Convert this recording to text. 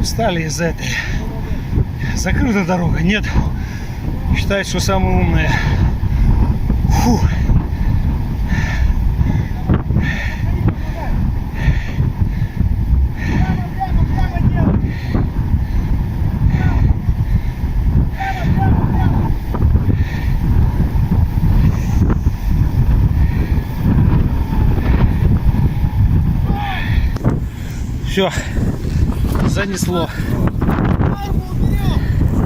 Устали из-за этой. Закрыта дорога, нет. Считают, что самые умные. Фу. Все, занесло.